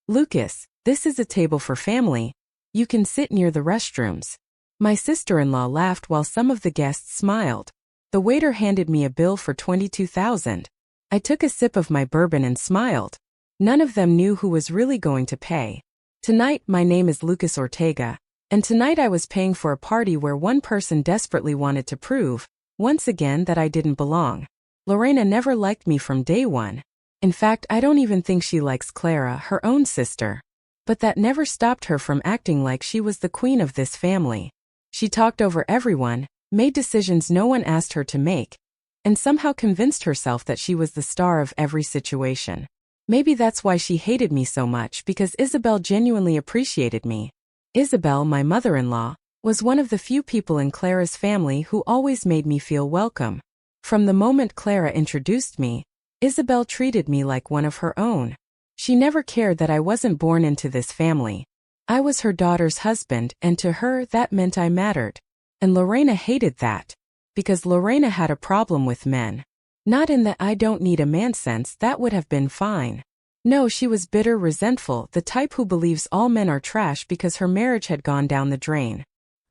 Lucas, this is a table for family. You can sit near the restrooms. My sister-in-law laughed while some of the guests smiled. The waiter handed me a bill for $22,000. I took a sip of my bourbon and smiled. None of them knew who was really going to pay. Tonight, my name is Lucas Ortega, and tonight I was paying for a party where one person desperately wanted to prove, once again, that I didn't belong. Lorena never liked me from day one. In fact, I don't even think she likes Clara, her own sister. But that never stopped her from acting like she was the queen of this family. She talked over everyone, made decisions no one asked her to make, and somehow convinced herself that she was the star of every situation. Maybe that's why she hated me so much, because Isabel genuinely appreciated me. Isabel, my mother-in-law, was one of the few people in Clara's family who always made me feel welcome. From the moment Clara introduced me, Isabel treated me like one of her own. She never cared that I wasn't born into this family. I was her daughter's husband, and to her that meant I mattered. And Lorena hated that. Because Lorena had a problem with men. Not in the I don't need a man sense, that would have been fine. No, she was bitter, resentful, the type who believes all men are trash because her marriage had gone down the drain.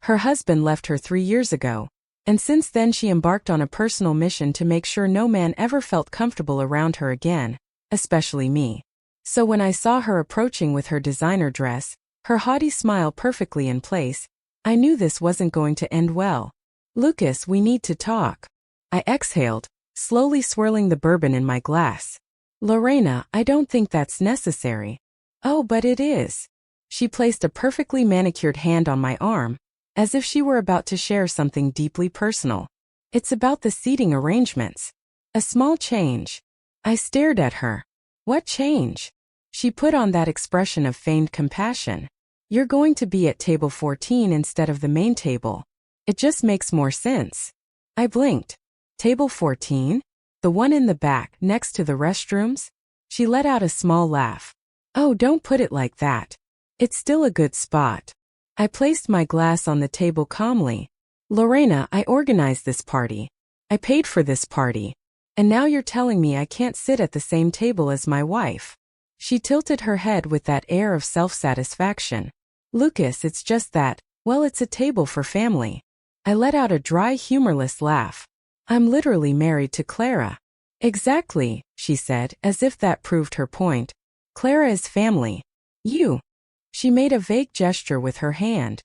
Her husband left her 3 years ago, and since then she embarked on a personal mission to make sure no man ever felt comfortable around her again, especially me. So when I saw her approaching with her designer dress, her haughty smile perfectly in place, I knew this wasn't going to end well. Lucas, we need to talk. I exhaled, slowly swirling the bourbon in my glass. Lorena, I don't think that's necessary. Oh, but it is. She placed a perfectly manicured hand on my arm, as if she were about to share something deeply personal. It's about the seating arrangements. A small change. I stared at her. What change? She put on that expression of feigned compassion. You're going to be at table 14 instead of the main table. It just makes more sense. I blinked. Table 14? The one in the back, next to the restrooms? She let out a small laugh. Oh, don't put it like that. It's still a good spot. I placed my glass on the table calmly. Lorena, I organized this party. I paid for this party. And now you're telling me I can't sit at the same table as my wife. She tilted her head with that air of self-satisfaction. Lucas, it's just that, well, it's a table for family. I let out a dry, humorless laugh. I'm literally married to Clara. Exactly, she said, as if that proved her point. Clara is family. You. She made a vague gesture with her hand.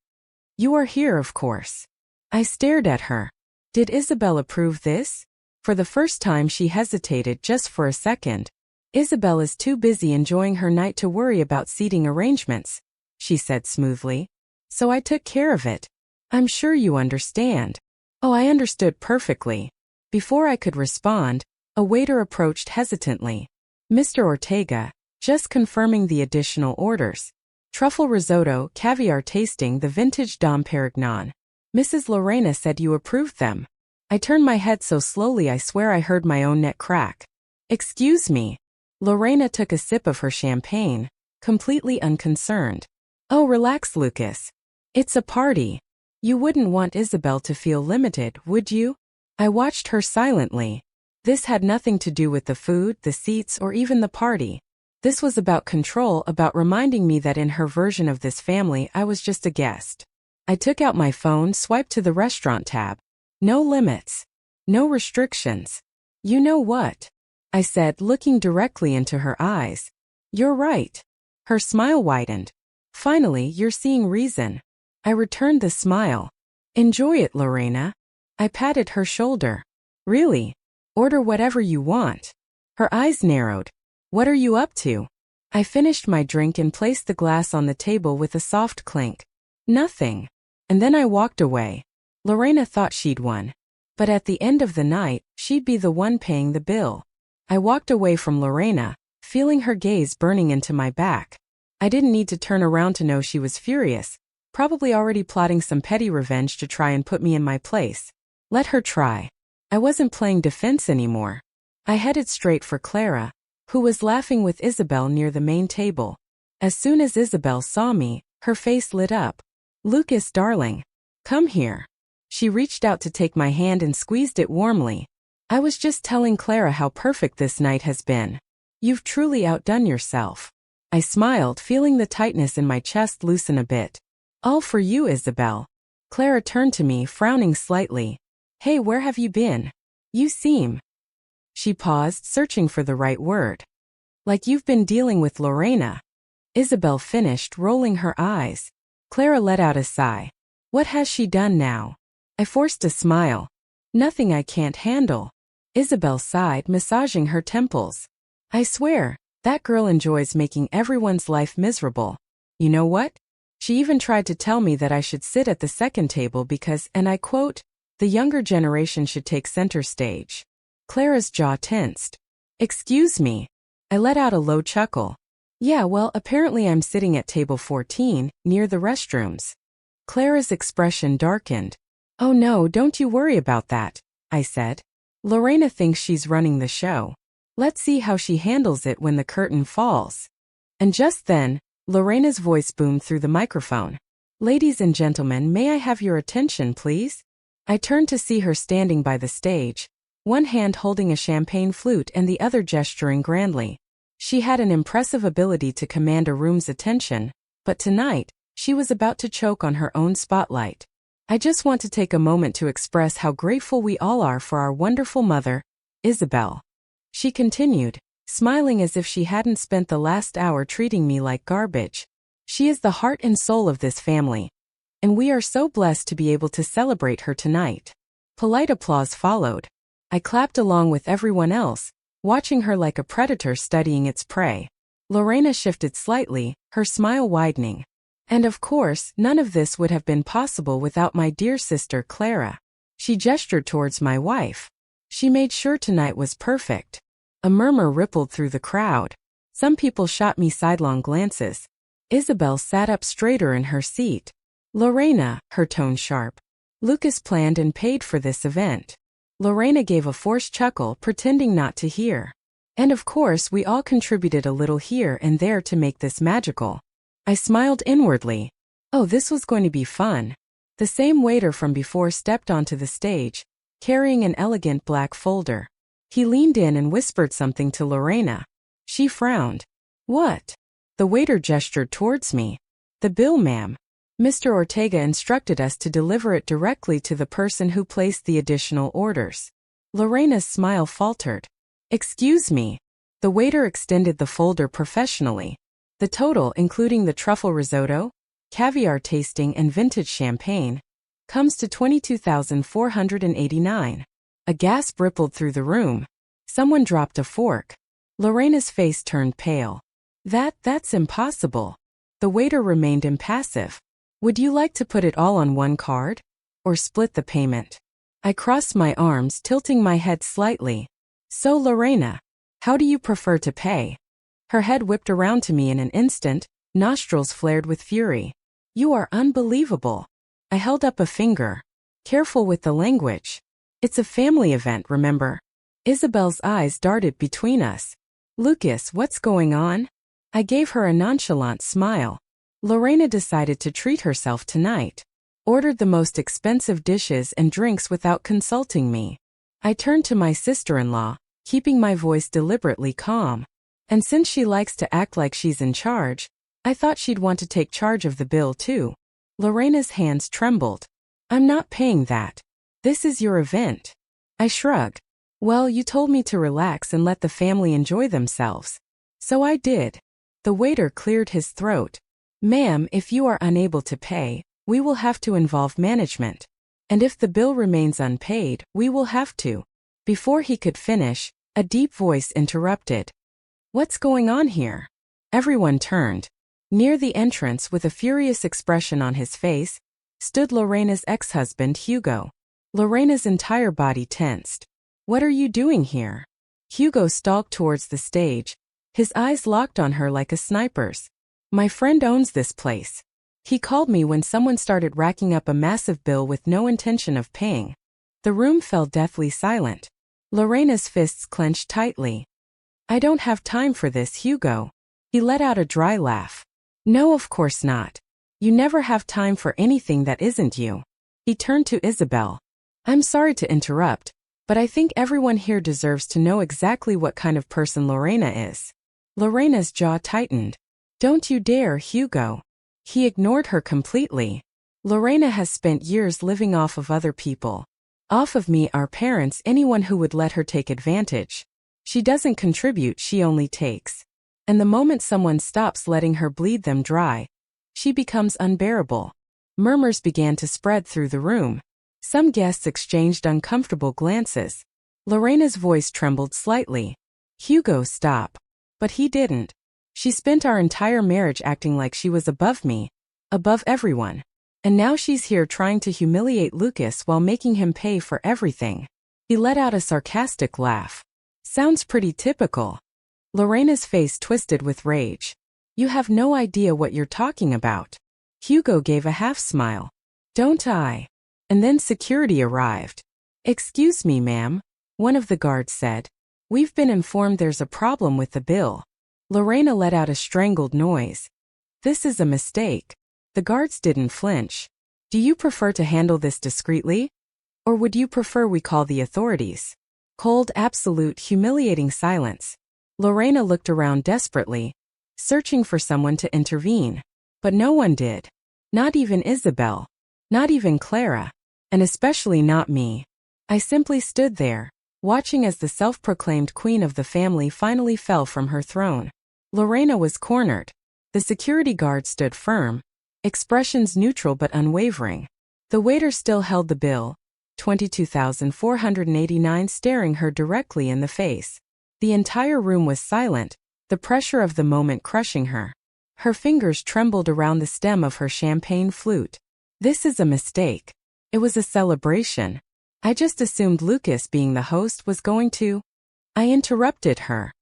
You are here, of course. I stared at her. Did Isabel approve this? For the first time she hesitated just for a second. Isabel is too busy enjoying her night to worry about seating arrangements, she said smoothly. So I took care of it. I'm sure you understand. Oh, I understood perfectly. Before I could respond, a waiter approached hesitantly. Mr. Ortega, just confirming the additional orders. Truffle risotto, caviar tasting, the vintage Dom Perignon. Mrs. Lorena said you approved them. I turned my head so slowly I swear I heard my own neck crack. Excuse me. Lorena took a sip of her champagne, completely unconcerned. Oh, relax, Lucas. It's a party. You wouldn't want Isabel to feel limited, would you? I watched her silently. This had nothing to do with the food, the seats, or even the party. This was about control, about reminding me that in her version of this family I was just a guest. I took out my phone, swiped to the restaurant tab. No limits. No restrictions. You know what? I said, looking directly into her eyes. You're right. Her smile widened. Finally, you're seeing reason. I returned the smile. Enjoy it, Lorena. I patted her shoulder. Really? Order whatever you want. Her eyes narrowed. What are you up to? I finished my drink and placed the glass on the table with a soft clink. Nothing. And then I walked away. Lorena thought she'd won. But at the end of the night, she'd be the one paying the bill. I walked away from Lorena, feeling her gaze burning into my back. I didn't need to turn around to know she was furious, probably already plotting some petty revenge to try and put me in my place. Let her try. I wasn't playing defense anymore. I headed straight for Clara, who was laughing with Isabel near the main table. As soon as Isabel saw me, her face lit up. Lucas, darling. Come here. She reached out to take my hand and squeezed it warmly. I was just telling Clara how perfect this night has been. You've truly outdone yourself. I smiled, feeling the tightness in my chest loosen a bit. All for you, Isabel. Clara turned to me, frowning slightly. Hey, where have you been? You seem. She paused, searching for the right word. Like you've been dealing with Lorena. Isabel finished, rolling her eyes. Clara let out a sigh. What has she done now? I forced a smile. Nothing I can't handle. Isabel sighed, massaging her temples. I swear, that girl enjoys making everyone's life miserable. You know what? She even tried to tell me that I should sit at the second table because, and I quote, the younger generation should take center stage. Clara's jaw tensed. Excuse me. I let out a low chuckle. Yeah, well, apparently I'm sitting at table 14, near the restrooms. Clara's expression darkened. Oh no, don't you worry about that, I said. Lorena thinks she's running the show. Let's see how she handles it when the curtain falls. And just then, Lorena's voice boomed through the microphone. Ladies and gentlemen, may I have your attention, please? I turned to see her standing by the stage, one hand holding a champagne flute and the other gesturing grandly. She had an impressive ability to command a room's attention, but tonight, she was about to choke on her own spotlight. I just want to take a moment to express how grateful we all are for our wonderful mother, Isabel. She continued, smiling as if she hadn't spent the last hour treating me like garbage. She is the heart and soul of this family, and we are so blessed to be able to celebrate her tonight. Polite applause followed. I clapped along with everyone else, watching her like a predator studying its prey. Lorena shifted slightly, her smile widening. And of course, none of this would have been possible without my dear sister Clara. She gestured towards my wife. She made sure tonight was perfect. A murmur rippled through the crowd. Some people shot me sidelong glances. Isabel sat up straighter in her seat. Lorena, her tone sharp. Lucas planned and paid for this event. Lorena gave a forced chuckle, pretending not to hear. And of course, we all contributed a little here and there to make this magical. I smiled inwardly. Oh, this was going to be fun. The same waiter from before stepped onto the stage, carrying an elegant black folder. He leaned in and whispered something to Lorena. She frowned. What? The waiter gestured towards me. The bill, ma'am. Mr. Ortega instructed us to deliver it directly to the person who placed the additional orders. Lorena's smile faltered. Excuse me. The waiter extended the folder professionally. The total, including the truffle risotto, caviar tasting and vintage champagne, comes to $22,489. A gasp rippled through the room. Someone dropped a fork. Lorena's face turned pale. That's impossible. The waiter remained impassive. Would you like to put it all on one card? Or split the payment? I crossed my arms, tilting my head slightly. So Lorena, how do you prefer to pay? Her head whipped around to me in an instant, nostrils flared with fury. You are unbelievable. I held up a finger. Careful with the language. It's a family event, remember? Isabel's eyes darted between us. Lucas, what's going on? I gave her a nonchalant smile. Lorena decided to treat herself tonight. Ordered the most expensive dishes and drinks without consulting me. I turned to my sister-in-law, keeping my voice deliberately calm. And since she likes to act like she's in charge, I thought she'd want to take charge of the bill too. Lorena's hands trembled. I'm not paying that. This is your event. I shrugged. Well, you told me to relax and let the family enjoy themselves. So I did. The waiter cleared his throat. Ma'am, if you are unable to pay, we will have to involve management. And if the bill remains unpaid, we will have to. Before he could finish, a deep voice interrupted. What's going on here? Everyone turned. Near the entrance, with a furious expression on his face, stood Lorena's ex-husband, Hugo. Lorena's entire body tensed. What are you doing here? Hugo stalked towards the stage, his eyes locked on her like a sniper's. My friend owns this place. He called me when someone started racking up a massive bill with no intention of paying. The room fell deathly silent. Lorena's fists clenched tightly. I don't have time for this, Hugo. He let out a dry laugh. No, of course not. You never have time for anything that isn't you. He turned to Isabel. I'm sorry to interrupt, but I think everyone here deserves to know exactly what kind of person Lorena is. Lorena's jaw tightened. Don't you dare, Hugo. He ignored her completely. Lorena has spent years living off of other people. Off of me, our parents, anyone who would let her take advantage. She doesn't contribute, she only takes. And the moment someone stops letting her bleed them dry, she becomes unbearable. Murmurs began to spread through the room. Some guests exchanged uncomfortable glances. Lorena's voice trembled slightly. Hugo, stop. But he didn't. She spent our entire marriage acting like she was above me, above everyone. And now she's here trying to humiliate Lucas while making him pay for everything. He let out a sarcastic laugh. Sounds pretty typical. Lorena's face twisted with rage. You have no idea what you're talking about. Hugo gave a half smile. Don't I? And then security arrived. Excuse me, ma'am, one of the guards said. We've been informed there's a problem with the bill. Lorena let out a strangled noise. This is a mistake. The guards didn't flinch. Do you prefer to handle this discreetly? Or would you prefer we call the authorities? Cold, absolute, humiliating silence. Lorena looked around desperately, searching for someone to intervene. But no one did. Not even Isabel. Not even Clara. And especially not me. I simply stood there, watching as the self-proclaimed queen of the family finally fell from her throne. Lorena was cornered. The security guard stood firm, expressions neutral but unwavering. The waiter still held the bill, $22,489, staring her directly in the face. The entire room was silent, the pressure of the moment crushing her. Her fingers trembled around the stem of her champagne flute. This is a mistake. It was a celebration. I just assumed Lucas, being the host, was going to... I interrupted her.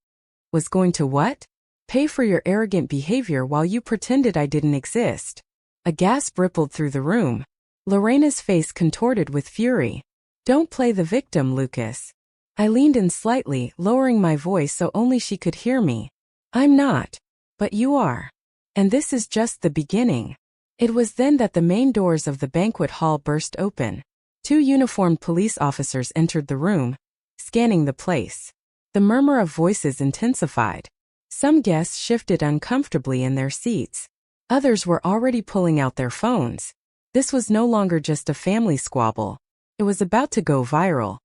Was going to what? Pay for your arrogant behavior while you pretended I didn't exist. A gasp rippled through the room. Lorena's face contorted with fury. Don't play the victim, Lucas. I leaned in slightly, lowering my voice so only she could hear me. I'm not. But you are. And this is just the beginning. It was then that the main doors of the banquet hall burst open. 2 uniformed police officers entered the room, scanning the place. The murmur of voices intensified. Some guests shifted uncomfortably in their seats. Others were already pulling out their phones. This was no longer just a family squabble. It was about to go viral.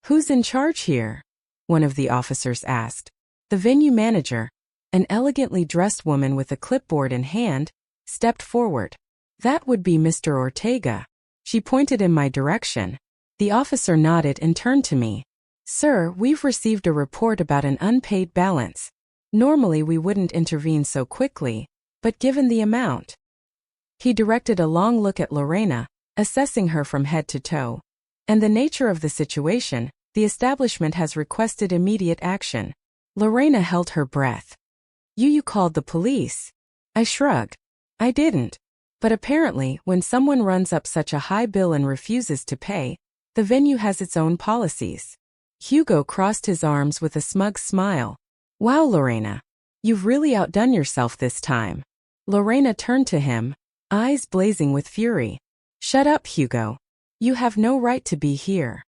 Who's in charge here? One of the officers asked. The venue manager, an elegantly dressed woman with a clipboard in hand, stepped forward. That would be Mr. Ortega. She pointed in my direction. The officer nodded and turned to me. Sir, we've received a report about an unpaid balance. Normally we wouldn't intervene so quickly, but given the amount. He directed a long look at Lorena, assessing her from head to toe. And the nature of the situation, the establishment has requested immediate action. Lorena held her breath. You called the police. I shrugged. I didn't. But apparently, when someone runs up such a high bill and refuses to pay, the venue has its own policies. Hugo crossed his arms with a smug smile. Wow, Lorena. You've really outdone yourself this time. Lorena turned to him, eyes blazing with fury. Shut up, Hugo. You have no right to be here.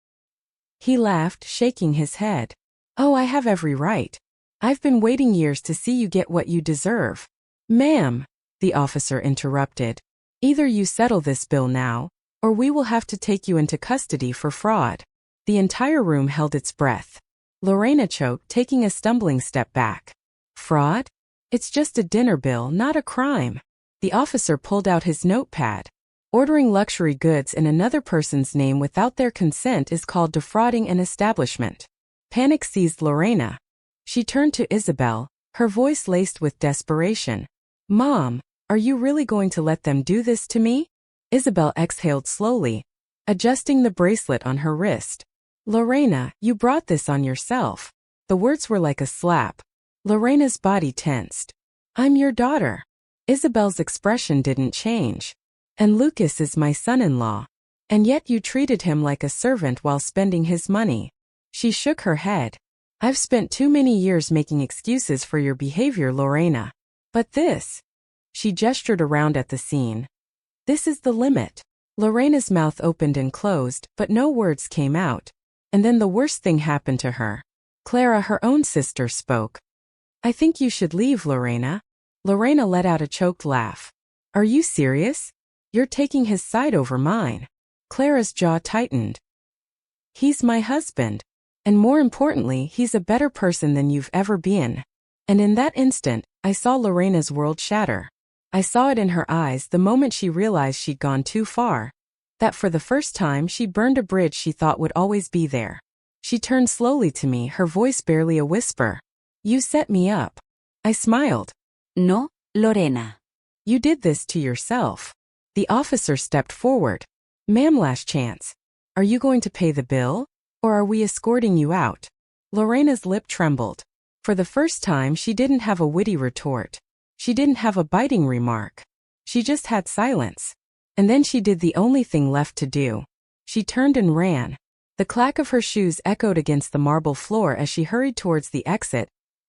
He laughed, shaking his head. Oh, I have every right. I've been waiting years to see you get what you deserve. Ma'am, the officer interrupted. Either you settle this bill now, or we will have to take you into custody for fraud. The entire room held its breath. Lorena choked, taking a stumbling step back. Fraud? It's just a dinner bill, not a crime. The officer pulled out his notepad. Ordering luxury goods in another person's name without their consent is called defrauding an establishment. Panic seized Lorena. She turned to Isabel, her voice laced with desperation. Mom, are you really going to let them do this to me? Isabel exhaled slowly, adjusting the bracelet on her wrist. Lorena, you brought this on yourself. The words were like a slap. Lorena's body tensed. I'm your daughter. Isabel's expression didn't change. And Lucas is my son-in-law. And yet you treated him like a servant while spending his money. She shook her head. I've spent too many years making excuses for your behavior, Lorena. But this... She gestured around at the scene. This is the limit. Lorena's mouth opened and closed, but no words came out. And then the worst thing happened to her. Clara, her own sister, spoke. I think you should leave, Lorena. Lorena let out a choked laugh. Are you serious? You're taking his side over mine. Clara's jaw tightened. He's my husband. And more importantly, he's a better person than you've ever been. And in that instant, I saw Lorena's world shatter. I saw it in her eyes the moment she realized she'd gone too far. That for the first time she burned a bridge she thought would always be there. She turned slowly to me, her voice barely a whisper. You set me up. I smiled. No, Lorena. You did this to yourself. The officer stepped forward. Ma'am, last chance. Are you going to pay the bill? Or are we escorting you out? Lorena's lip trembled. For the first time she didn't have a witty retort. She didn't have a biting remark. She just had silence. And then she did the only thing left to do. She turned and ran. The clack of her shoes echoed against the marble floor as she hurried towards the exit,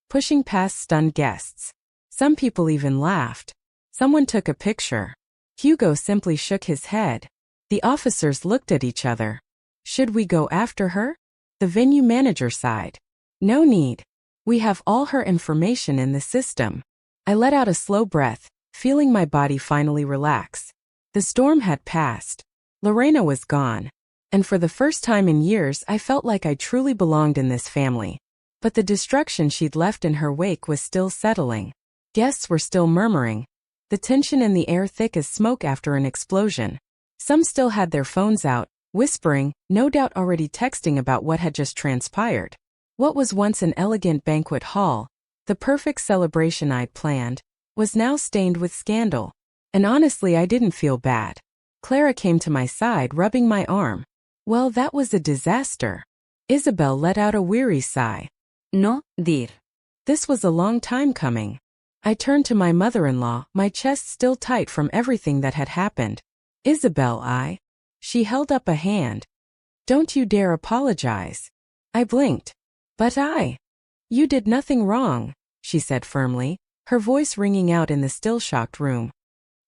pushing past stunned guests. Some people even laughed. Someone took a picture. Hugo simply shook his head. The officers looked at each other. Should we go after her? The venue manager sighed. No need. We have all her information in the system. I let out a slow breath, feeling my body finally relax. The storm had passed. Lorena was gone. And for the first time in years I felt like I truly belonged in this family. But the destruction she'd left in her wake was still settling. Guests were still murmuring. The tension in the air thick as smoke after an explosion. Some still had their phones out, whispering, no doubt already texting about what had just transpired. What was once an elegant banquet hall, the perfect celebration I'd planned, was now stained with scandal. And honestly, I didn't feel bad. Clara came to my side, rubbing my arm. Well, that was a disaster. Isabel let out a weary sigh. No, dear. This was a long time coming. I turned to my mother-in-law, my chest still tight from everything that had happened. Isabel, She held up a hand. Don't you dare apologize. I blinked. But You did nothing wrong, she said firmly, her voice ringing out in the still shocked room.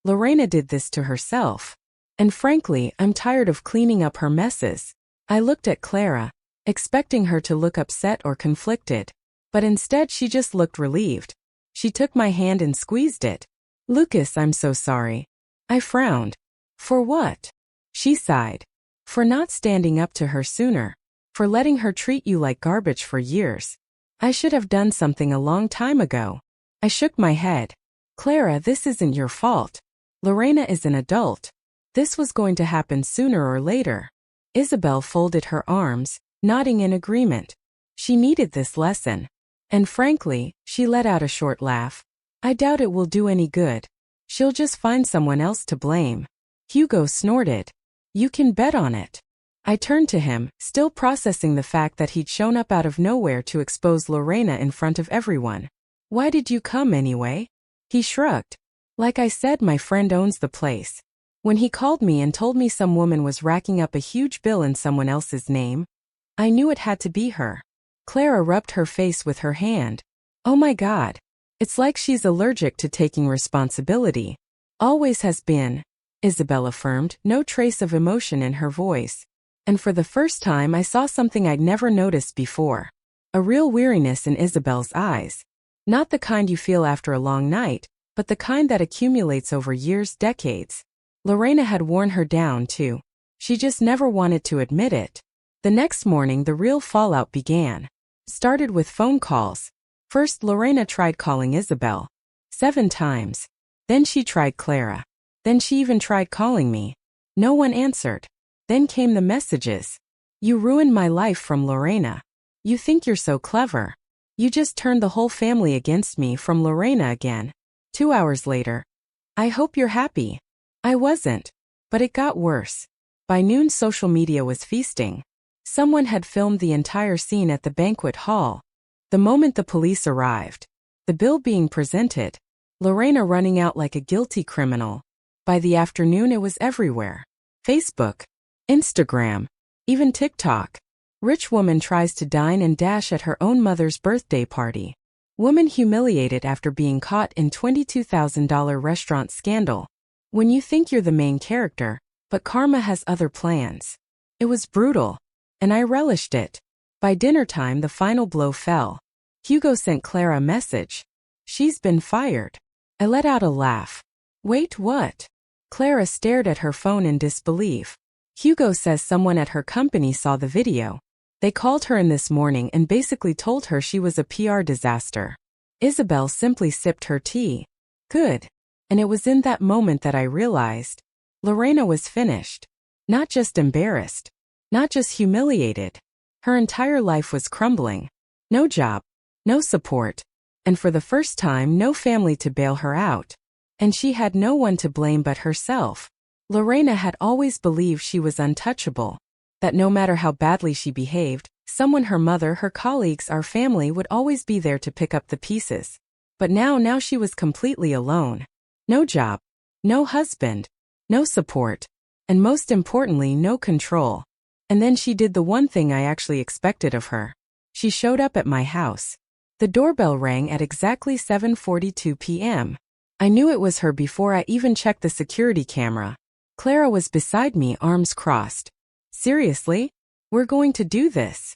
Lorena did this to herself. And frankly, I'm tired of cleaning up her messes. I looked at Clara, expecting her to look upset or conflicted. But instead she just looked relieved. She took my hand and squeezed it. Lucas, I'm so sorry. I frowned. For what? She sighed. For not standing up to her sooner. For letting her treat you like garbage for years. I should have done something a long time ago. I shook my head. Clara, this isn't your fault. Lorena is an adult. This was going to happen sooner or later. Isabel folded her arms, nodding in agreement. She needed this lesson. And frankly, she let out a short laugh. I doubt it will do any good. She'll just find someone else to blame. Hugo snorted. You can bet on it. I turned to him, still processing the fact that he'd shown up out of nowhere to expose Lorena in front of everyone. Why did you come anyway? He shrugged. Like I said, my friend owns the place. When he called me and told me some woman was racking up a huge bill in someone else's name, I knew it had to be her. Clara rubbed her face with her hand. Oh my God. It's like she's allergic to taking responsibility. Always has been, Isabel affirmed, no trace of emotion in her voice. And for the first time I saw something I'd never noticed before. A real weariness in Isabel's eyes. Not the kind you feel after a long night, but the kind that accumulates over years, decades. Lorena had worn her down too. She just never wanted to admit it. The next morning the real fallout began. Started with phone calls. First Lorena tried calling Isabel. 7 times. Then she tried Clara. Then she even tried calling me. No one answered. Then came the messages. You ruined my life from Lorena. You think you're so clever. You just turned the whole family against me from Lorena again. 2 hours later. I hope you're happy. I wasn't. But it got worse. By noon social media was feasting. Someone had filmed the entire scene at the banquet hall. The moment the police arrived. The bill being presented. Lorena running out like a guilty criminal. By the afternoon it was everywhere. Facebook. Instagram. Even TikTok. Rich woman tries to dine and dash at her own mother's birthday party. Woman humiliated after being caught in $22,000 restaurant scandal. When you think you're the main character, but karma has other plans. It was brutal. And I relished it. By dinner time the final blow fell. Hugo sent Clara a message. She's been fired. I let out a laugh. Wait, what? Clara stared at her phone in disbelief. Hugo says someone at her company saw the video. They called her in this morning and basically told her she was a PR disaster. Isabel simply sipped her tea. Good. And it was in that moment that I realized Lorena was finished. Not just embarrassed. Not just humiliated. Her entire life was crumbling. No job. No support. And for the first time, no family to bail her out. And she had no one to blame but herself. Lorena had always believed she was untouchable. That no matter how badly she behaved, someone, her mother, her colleagues, our family, would always be there to pick up the pieces. But now she was completely alone. No job. No husband. No support. And most importantly, no control. And then she did the one thing I actually expected of her. She showed up at my house. The doorbell rang at exactly 7:42 p.m. I knew it was her before I even checked the security camera. Clara was beside me, arms crossed. Seriously? We're going to do this?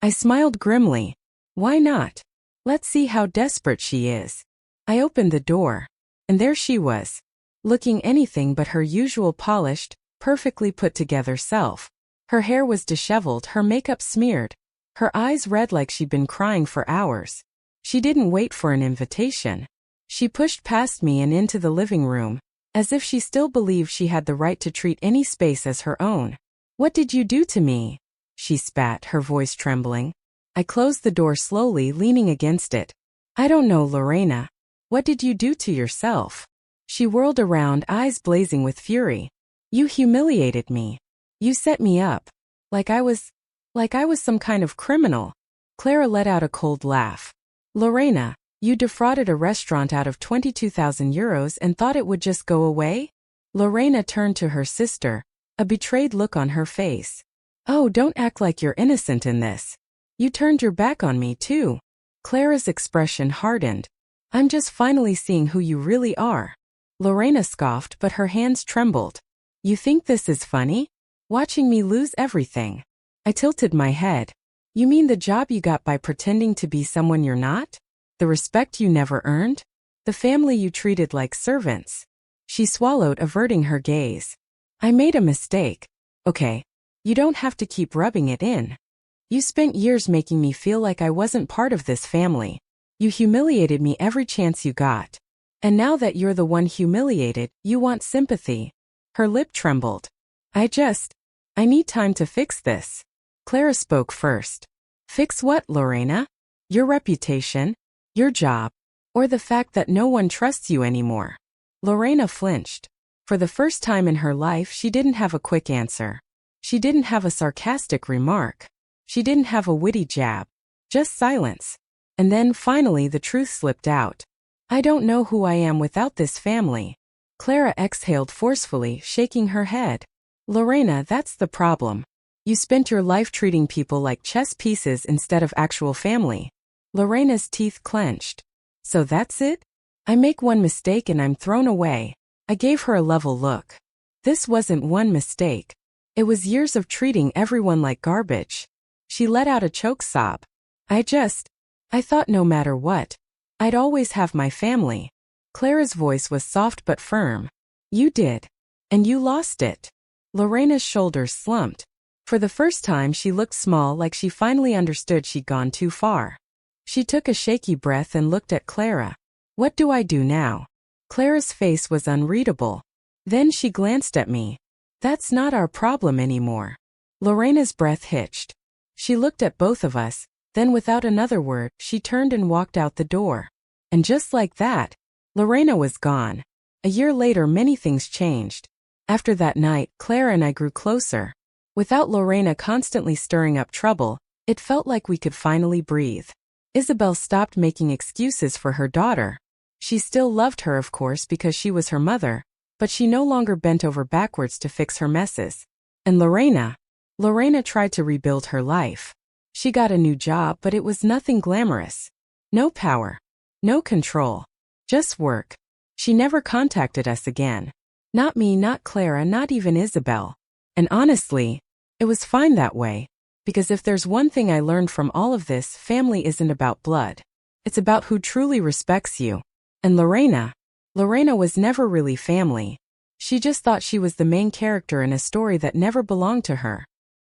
I smiled grimly. Why not? Let's see how desperate she is. I opened the door. And there she was. Looking anything but her usual polished, perfectly put together self. Her hair was disheveled, her makeup smeared. Her eyes red like she'd been crying for hours. She didn't wait for an invitation. She pushed past me and into the living room, as if she still believed she had the right to treat any space as her own. What did you do to me? She spat, her voice trembling. I closed the door slowly, leaning against it. I don't know, Lorena. What did you do to yourself? She whirled around, eyes blazing with fury. You humiliated me. You set me up. Like I was some kind of criminal. Clara let out a cold laugh. Lorena, you defrauded a restaurant out of 22,000 euros and thought it would just go away? Lorena turned to her sister, a betrayed look on her face. Oh, don't act like you're innocent in this. You turned your back on me too. Clara's expression hardened. I'm just finally seeing who you really are. Lorena scoffed, but her hands trembled. You think this is funny? Watching me lose everything. I tilted my head. You mean the job you got by pretending to be someone you're not? The respect you never earned? The family you treated like servants? She swallowed, averting her gaze. I made a mistake. Okay. You don't have to keep rubbing it in. You spent years making me feel like I wasn't part of this family. You humiliated me every chance you got. And now that you're the one humiliated, you want sympathy. Her lip trembled. I need time to fix this. Clara spoke first. Fix what, Lorena? Your reputation? Your job? Or the fact that no one trusts you anymore? Lorena flinched. For the first time in her life, she didn't have a quick answer. She didn't have a sarcastic remark. She didn't have a witty jab. Just silence. And then, finally, the truth slipped out. I don't know who I am without this family. Clara exhaled forcefully, shaking her head. Lorena, that's the problem. You spent your life treating people like chess pieces instead of actual family. Lorena's teeth clenched. So that's it? I make one mistake and I'm thrown away. I gave her a level look. This wasn't one mistake. It was years of treating everyone like garbage. She let out a choke sob. I thought no matter what, I'd always have my family. Clara's voice was soft but firm. You did. And you lost it. Lorena's shoulders slumped. For the first time she looked small, like she finally understood she'd gone too far. She took a shaky breath and looked at Clara. What do I do now? Clara's face was unreadable. Then she glanced at me. That's not our problem anymore. Lorena's breath hitched. She looked at both of us, then without another word, she turned and walked out the door. And just like that, Lorena was gone. A year later, many things changed. After that night, Clara and I grew closer. Without Lorena constantly stirring up trouble, it felt like we could finally breathe. Isabel stopped making excuses for her daughter. She still loved her, of course, because she was her mother, but she no longer bent over backwards to fix her messes. And Lorena tried to rebuild her life. She got a new job, but it was nothing glamorous. No power. No control. Just work. She never contacted us again. Not me, not Clara, not even Isabel. And honestly, it was fine that way. Because if there's one thing I learned from all of this, family isn't about blood. It's about who truly respects you. And Lorena, Lorena was never really family. She just thought she was the main character in a story that never belonged to her.